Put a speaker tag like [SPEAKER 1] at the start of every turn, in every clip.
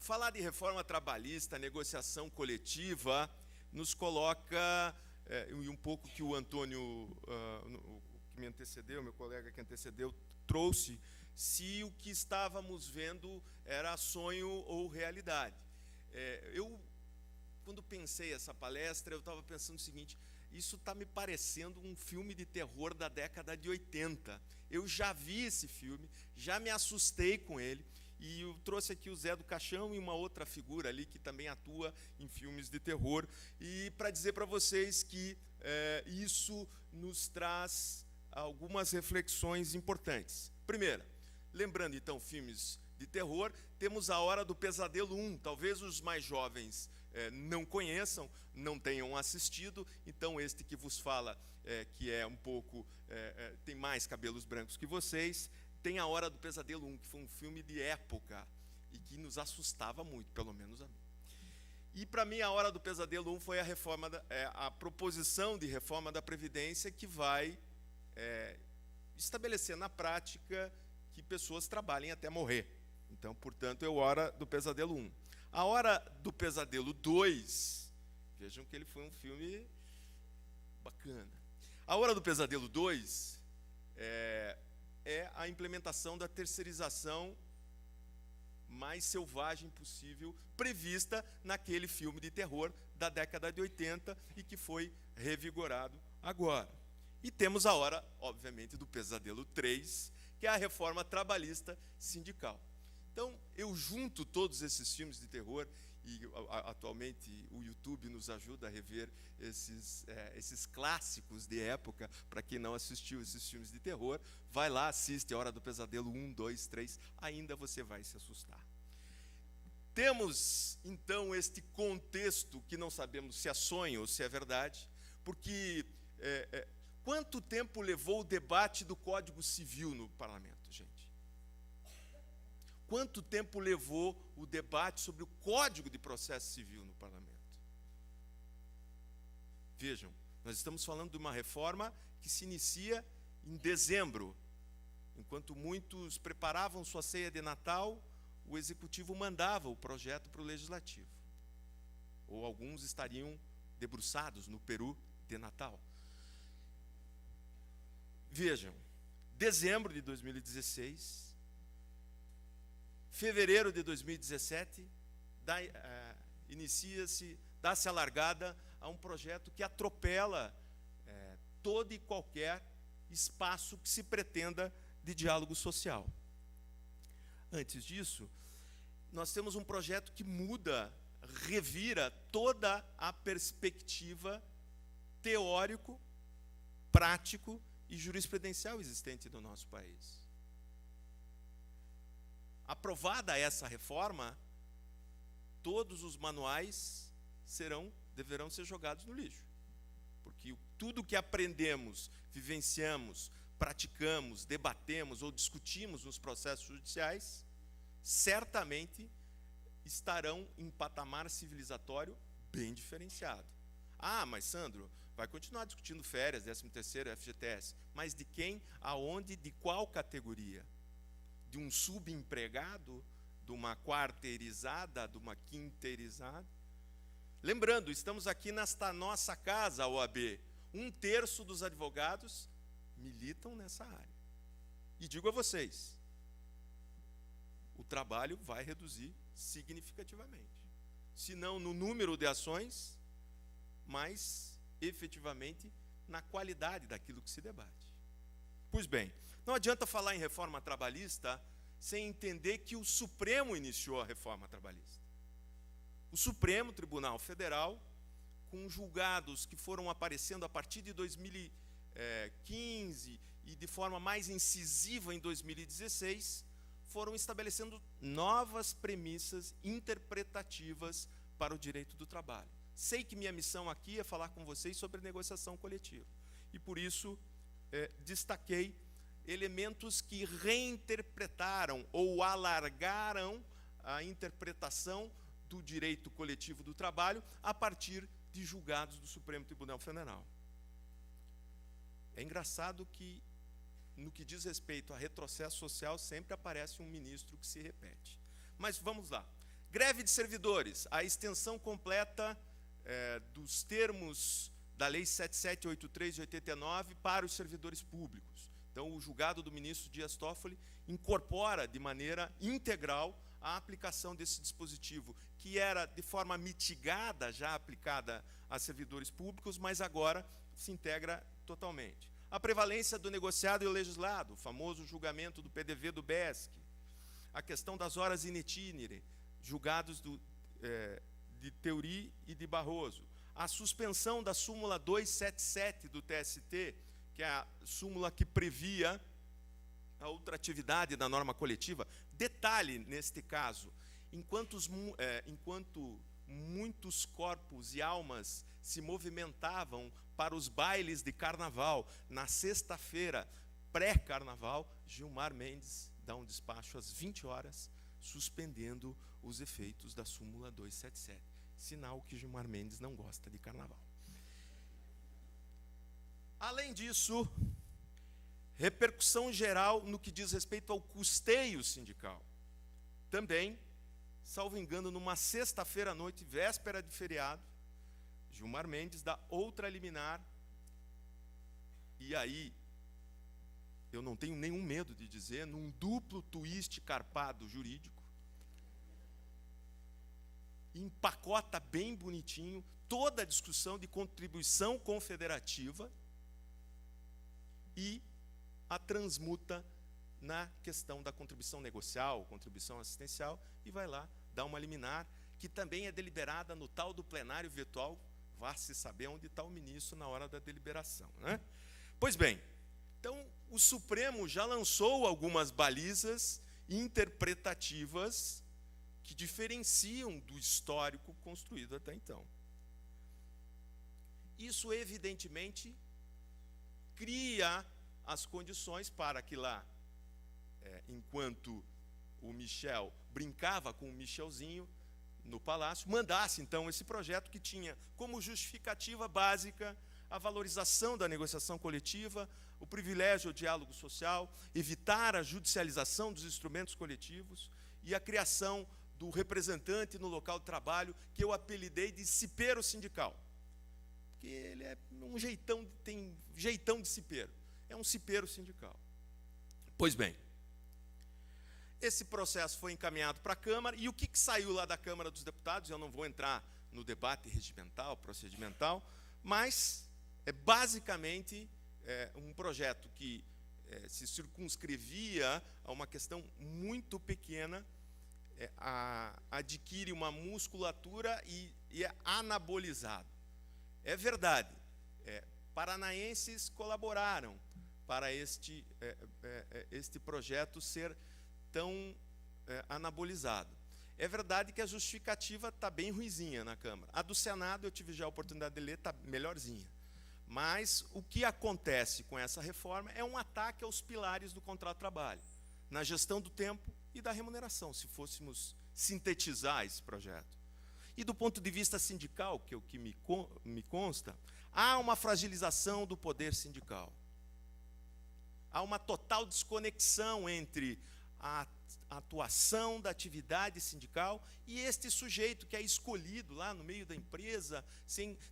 [SPEAKER 1] falar de reforma trabalhista, negociação coletiva, nos coloca, e um pouco que o Antônio, que me antecedeu, meu colega que antecedeu, trouxe, se o que estávamos vendo era sonho ou realidade. Eu, quando pensei essa palestra, eu estava pensando o seguinte: isso está me parecendo um filme de terror da década de 80. Eu já vi esse filme, já me assustei com ele, e eu trouxe aqui o Zé do Caixão e uma outra figura ali que também atua em filmes de terror, e para dizer para vocês que isso nos traz algumas reflexões importantes. Primeira, lembrando então filmes de terror, temos A Hora do Pesadelo 1, talvez os mais jovens não conheçam, não tenham assistido, então este que vos fala, que é um pouco, tem mais cabelos brancos que vocês, tem A Hora do Pesadelo 1, que foi um filme de época, e que nos assustava muito, pelo menos a mim. E para mim A Hora do Pesadelo 1 foi a proposição de reforma da Previdência que vai estabelecer na prática que pessoas trabalhem até morrer. Então, portanto, é A Hora do Pesadelo 1. A Hora do Pesadelo 2, vejam que ele foi um filme bacana. A Hora do Pesadelo 2 é a implementação da terceirização mais selvagem possível, prevista naquele filme de terror da década de 80 e que foi revigorado agora. E temos a Hora, obviamente, do Pesadelo 3, que é a reforma trabalhista sindical. Então, eu junto todos esses filmes de terror, e atualmente o YouTube nos ajuda a rever esses clássicos de época. Para quem não assistiu esses filmes de terror, vai lá, assiste A Hora do Pesadelo 1, 2, 3, ainda você vai se assustar. Temos, então, este contexto que não sabemos se é sonho ou se é verdade, porque quanto tempo levou o debate do Código Civil no parlamento, gente? Quanto tempo levou o debate sobre o Código de Processo Civil no parlamento? Vejam, nós estamos falando de uma reforma que se inicia em dezembro. Enquanto muitos preparavam sua ceia de Natal, o Executivo mandava o projeto para o Legislativo. Ou alguns estariam debruçados no peru de Natal. Vejam, dezembro de 2016, fevereiro de 2017, dá-se a largada a um projeto que atropela todo e qualquer espaço que se pretenda de diálogo social. Antes disso, nós temos um projeto que muda, revira toda a perspectiva teórico, prático e jurisprudencial existente no nosso país. Aprovada essa reforma, todos os manuais deverão ser jogados no lixo. Porque tudo que aprendemos, vivenciamos, praticamos, debatemos ou discutimos nos processos judiciais, certamente estarão em patamar civilizatório bem diferenciado. Ah, mas Sandro, vai continuar discutindo férias, 13º, FGTS, mas de quem, aonde, de qual categoria? De um subempregado, de uma quarteirizada, de uma quinteirizada? Lembrando, estamos aqui nesta nossa casa, a OAB, 1/3 dos advogados militam nessa área. E digo a vocês, o trabalho vai reduzir significativamente. Se não no número de ações, mas efetivamente na qualidade daquilo que se debate. Pois bem, não adianta falar em reforma trabalhista sem entender que o Supremo iniciou a reforma trabalhista. O Supremo Tribunal Federal, com julgados que foram aparecendo a partir de 2015 e de forma mais incisiva em 2016, foram estabelecendo novas premissas interpretativas para o direito do trabalho. Sei que minha missão aqui é falar com vocês sobre negociação coletiva. E por isso destaquei elementos que reinterpretaram ou alargaram a interpretação do direito coletivo do trabalho a partir de julgados do Supremo Tribunal Federal. É engraçado que, no que diz respeito a retrocesso social, sempre aparece um ministro que se repete. Mas vamos lá. Greve de servidores, a extensão completa dos termos da Lei 7783 de 89 para os servidores públicos. Então, o julgado do ministro Dias Toffoli incorpora de maneira integral a aplicação desse dispositivo, que era de forma mitigada, já aplicada a servidores públicos, mas agora se integra totalmente. A prevalência do negociado e o legislado, o famoso julgamento do PDV do BESC, a questão das horas in itinere, julgados de Theory e de Barroso, a suspensão da súmula 277 do TST, que é a súmula que previa a ultratividade da norma coletiva. Detalhe, neste caso, enquanto muitos corpos e almas se movimentavam para os bailes de carnaval, na sexta-feira pré-carnaval, Gilmar Mendes dá um despacho às 20 horas, suspendendo os efeitos da súmula 277. Sinal que Gilmar Mendes não gosta de carnaval. Além disso, repercussão geral no que diz respeito ao custeio sindical. Também, salvo engano, numa sexta-feira à noite, véspera de feriado, Gilmar Mendes dá outra liminar, e aí, eu não tenho nenhum medo de dizer, num duplo twist carpado jurídico, empacota bem bonitinho toda a discussão de contribuição confederativa e a transmuta na questão da contribuição negocial, contribuição assistencial, e vai lá dar uma liminar, que também é deliberada no tal do plenário virtual, vá-se saber onde está o ministro na hora da deliberação, né? Pois bem, então o Supremo já lançou algumas balizas interpretativas que diferenciam do histórico construído até então. Isso, evidentemente, cria as condições para que lá, enquanto o Michel brincava com o Michelzinho no palácio, mandasse, então, esse projeto que tinha como justificativa básica a valorização da negociação coletiva, o privilégio ao diálogo social, evitar a judicialização dos instrumentos coletivos e a criação do representante no local de trabalho, que eu apelidei de cipeiro sindical. Porque ele é um jeitão, tem jeitão de cipeiro. É um cipeiro sindical. Pois bem, esse processo foi encaminhado para a Câmara, e o que saiu lá da Câmara dos Deputados, eu não vou entrar no debate regimental, procedimental, mas é basicamente um projeto que se circunscrevia a uma questão muito pequena, adquire uma musculatura e é anabolizado. É verdade, paranaenses colaboraram para este projeto ser tão anabolizado. É verdade que a justificativa está bem ruizinha na Câmara. A do Senado, eu tive já a oportunidade de ler, está melhorzinha. Mas o que acontece com essa reforma é um ataque aos pilares do contrato de trabalho, na gestão do tempo e da remuneração, se fôssemos sintetizar esse projeto. E do ponto de vista sindical, que é o que me consta, há uma fragilização do poder sindical. Há uma total desconexão entre a atuação da atividade sindical e este sujeito que é escolhido lá no meio da empresa,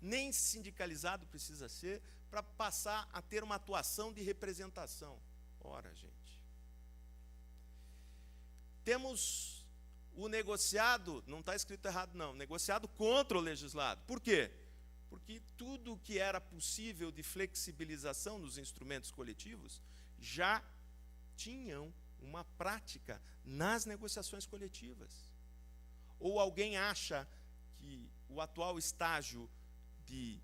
[SPEAKER 1] nem sindicalizado precisa ser, para passar a ter uma atuação de representação. Ora, gente. Temos o negociado, não está escrito errado não, negociado contra o legislado. Por quê? Porque tudo que era possível de flexibilização nos instrumentos coletivos já tinham uma prática nas negociações coletivas. Ou alguém acha que o atual estágio de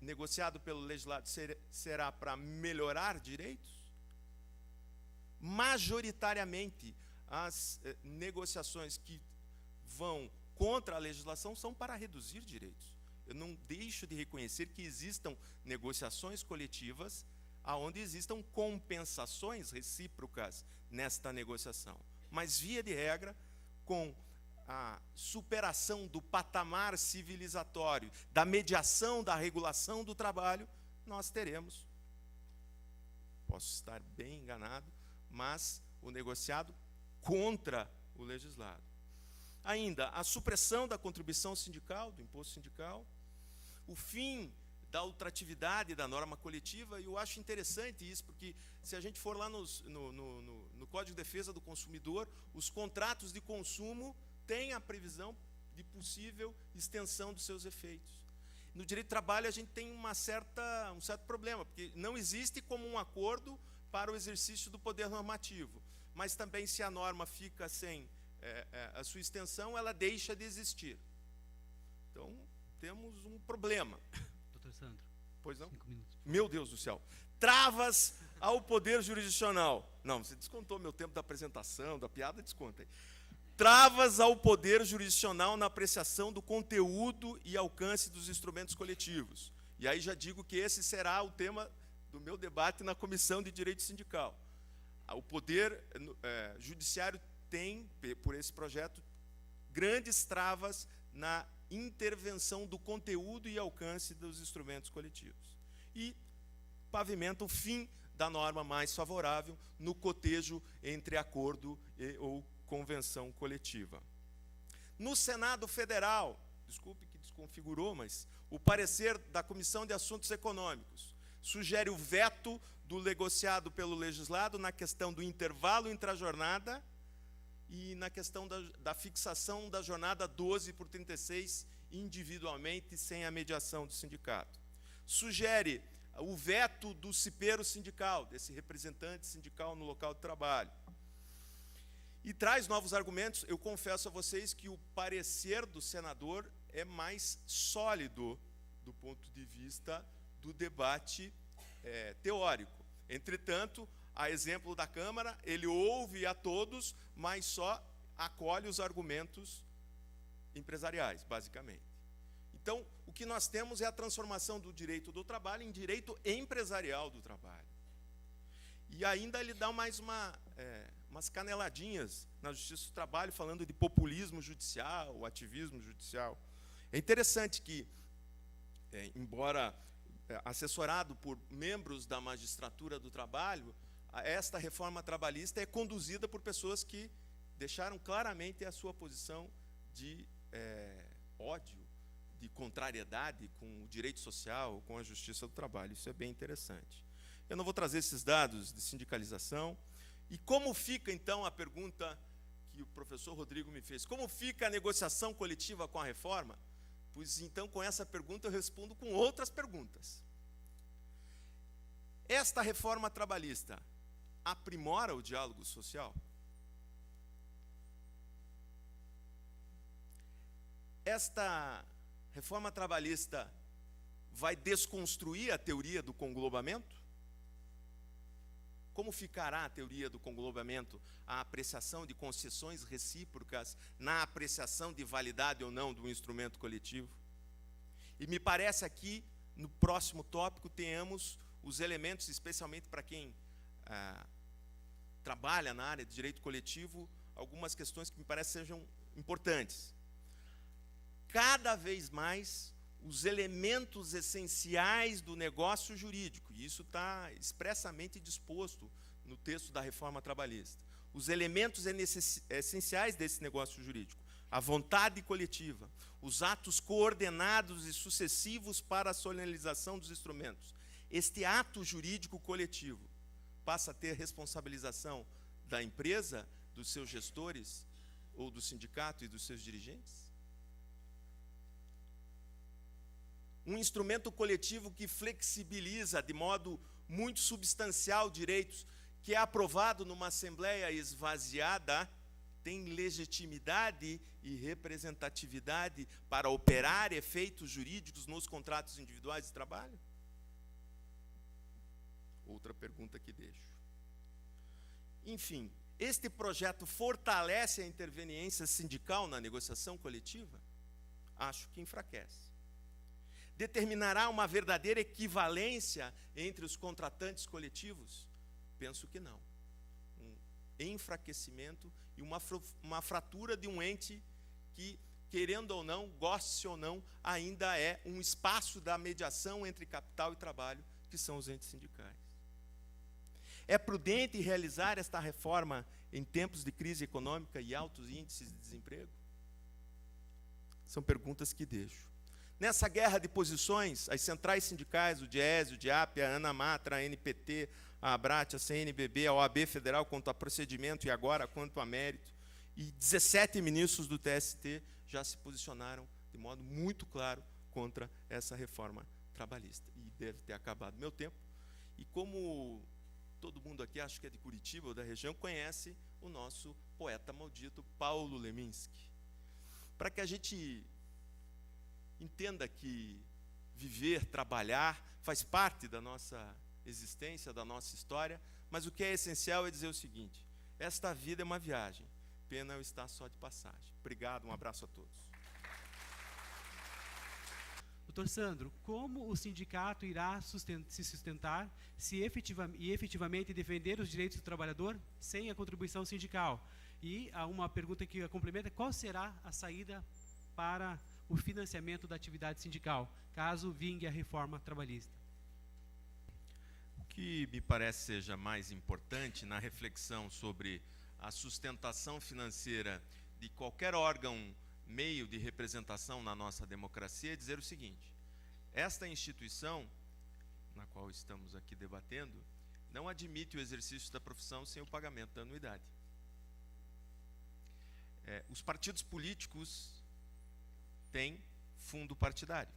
[SPEAKER 1] negociado pelo legislado será para melhorar direitos? Majoritariamente, as negociações que vão contra a legislação são para reduzir direitos. Eu não deixo de reconhecer que existam negociações coletivas onde existam compensações recíprocas nesta negociação. Mas, via de regra, com a superação do patamar civilizatório, da mediação, da regulação do trabalho, nós teremos, posso estar bem enganado, mas o negociado contra o legislado. Ainda, a supressão da contribuição sindical, do imposto sindical, o fim da ultratividade da norma coletiva, e eu acho interessante isso, porque se a gente for lá no Código de Defesa do Consumidor, os contratos de consumo têm a previsão de possível extensão dos seus efeitos. No direito do trabalho a gente tem um certo problema, porque não existe como um acordo para o exercício do poder normativo, mas também se a norma fica sem a sua extensão, ela deixa de existir. Então, temos um problema.
[SPEAKER 2] Doutor Sandro.
[SPEAKER 1] Pois não?
[SPEAKER 2] 5 minutos.
[SPEAKER 1] Meu Deus do céu. Travas ao poder jurisdicional. Não, você descontou meu tempo da apresentação, da piada, desconta aí. Travas ao poder jurisdicional na apreciação do conteúdo e alcance dos instrumentos coletivos. E aí já digo que esse será o tema do meu debate na Comissão de Direito Sindical. O poder judiciário tem, por esse projeto, grandes travas na intervenção do conteúdo e alcance dos instrumentos coletivos. E pavimenta o fim da norma mais favorável no cotejo entre acordo ou convenção coletiva. No Senado Federal, desculpe que desconfigurou, mas o parecer da Comissão de Assuntos Econômicos sugere o veto do negociado pelo legislado na questão do intervalo intrajornada e na questão da fixação da jornada 12 por 36 individualmente, sem a mediação do sindicato. Sugere o veto do cipeiro sindical, desse representante sindical no local de trabalho. E traz novos argumentos. Eu confesso a vocês que o parecer do senador é mais sólido do ponto de vista do debate teórico. Entretanto, a exemplo da Câmara, ele ouve a todos, mas só acolhe os argumentos empresariais, basicamente. Então, o que nós temos é a transformação do direito do trabalho em direito empresarial do trabalho. E ainda ele dá mais umas caneladinhas na Justiça do Trabalho, falando de populismo judicial, ativismo judicial. É interessante que, embora assessorado por membros da magistratura do trabalho, esta reforma trabalhista é conduzida por pessoas que deixaram claramente a sua posição de ódio, de contrariedade com o direito social, com a justiça do trabalho. Isso é bem interessante. Eu não vou trazer esses dados de sindicalização. E como fica, então, a pergunta que o professor Rodrigo me fez? Como fica a negociação coletiva com a reforma? Pois, então, com essa pergunta, eu respondo com outras perguntas. Esta reforma trabalhista aprimora o diálogo social? Esta reforma trabalhista vai desconstruir a teoria do conglobamento? Como ficará a teoria do conglobamento, a apreciação de concessões recíprocas na apreciação de validade ou não do instrumento coletivo? E me parece aqui, no próximo tópico, tenhamos os elementos, especialmente para quem trabalha na área de direito coletivo, algumas questões que me parecem sejam importantes. Cada vez mais, os elementos essenciais do negócio jurídico, e isso está expressamente disposto no texto da reforma trabalhista, os elementos essenciais desse negócio jurídico, a vontade coletiva, os atos coordenados e sucessivos para a solenilização dos instrumentos. Este ato jurídico coletivo passa a ter responsabilização da empresa, dos seus gestores, ou do sindicato e dos seus dirigentes? Um instrumento coletivo que flexibiliza de modo muito substancial direitos, que é aprovado numa assembleia esvaziada, tem legitimidade e representatividade para operar efeitos jurídicos nos contratos individuais de trabalho? Outra pergunta que deixo. Enfim, este projeto fortalece a interveniência sindical na negociação coletiva? Acho que enfraquece. Determinará uma verdadeira equivalência entre os contratantes coletivos? Penso que não. Um enfraquecimento e uma fratura de um ente que, querendo ou não, goste ou não, ainda é um espaço da mediação entre capital e trabalho, que são os entes sindicais. É prudente realizar esta reforma em tempos de crise econômica e altos índices de desemprego? São perguntas que deixo. Nessa guerra de posições, as centrais sindicais, o DIEESE, o DIAP, a ANAMATRA, a NPT, a ABRAT, a CNBB, a OAB Federal quanto a procedimento e agora quanto a mérito, e 17 ministros do TST já se posicionaram de modo muito claro contra essa reforma trabalhista. E deve ter acabado meu tempo. E como todo mundo aqui, acho que é de Curitiba ou da região, conhece o nosso poeta maldito, Paulo Leminski. Para que a gente entenda que viver, trabalhar, faz parte da nossa existência, da nossa história, mas o que é essencial é dizer o seguinte: esta vida é uma viagem, pena eu estar só de passagem. Obrigado, um abraço a todos.
[SPEAKER 2] Doutor Sandro, como o sindicato irá se sustentar e efetivamente defender os direitos do trabalhador sem a contribuição sindical? E há uma pergunta que a complementa: qual será a saída para o financiamento da atividade sindical, caso vingue a reforma trabalhista?
[SPEAKER 1] O que me parece seja mais importante na reflexão sobre a sustentação financeira de qualquer órgão, meio de representação na nossa democracia, é dizer o seguinte: esta instituição, na qual estamos aqui debatendo, não admite o exercício da profissão sem o pagamento da anuidade. Os partidos políticos têm fundo partidário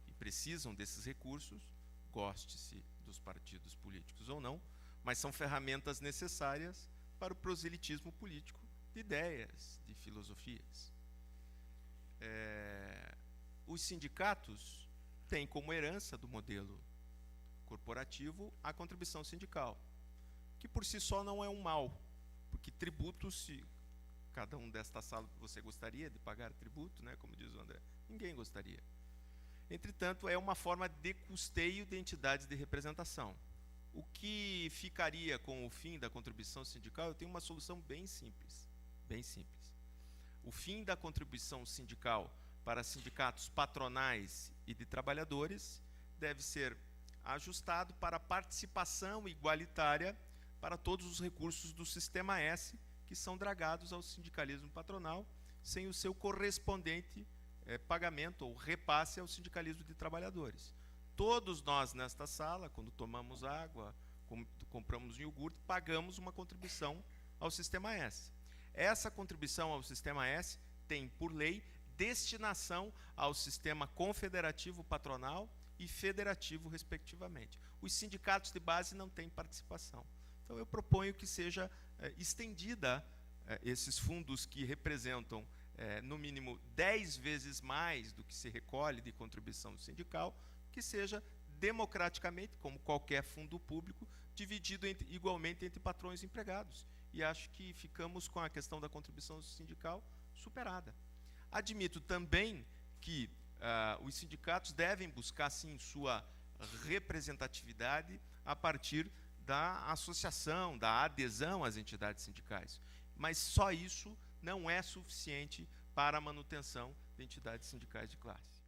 [SPEAKER 1] e precisam desses recursos, goste-se dos partidos políticos ou não, mas são ferramentas necessárias para o proselitismo político de ideias, de filosofias. Os sindicatos têm como herança do modelo corporativo a contribuição sindical, que por si só não é um mal, porque tributos, se cada um desta sala, você gostaria de pagar tributo, né, como diz o André? Ninguém gostaria. Entretanto, é uma forma de custeio de entidades de representação. O que ficaria com o fim da contribuição sindical? Eu tenho uma solução bem simples. Bem simples. O fim da contribuição sindical para sindicatos patronais e de trabalhadores deve ser ajustado para a participação igualitária para todos os recursos do Sistema S, que são dragados ao sindicalismo patronal, sem o seu correspondente pagamento ou repasse ao sindicalismo de trabalhadores. Todos nós nesta sala, quando tomamos água, compramos iogurte, pagamos uma contribuição ao Sistema S. Essa contribuição ao Sistema S tem, por lei, destinação ao sistema confederativo patronal e federativo, respectivamente. Os sindicatos de base não têm participação. Então, eu proponho que seja estendida esses fundos que representam, no mínimo, 10 vezes mais do que se recolhe de contribuição sindical, que seja democraticamente, como qualquer fundo público, dividido igualmente entre patrões e empregados. E acho que ficamos com a questão da contribuição sindical superada. Admito também que os sindicatos devem buscar, sim, sua representatividade a partir da associação, da adesão às entidades sindicais. Mas só isso não é suficiente para a manutenção de entidades sindicais de classe.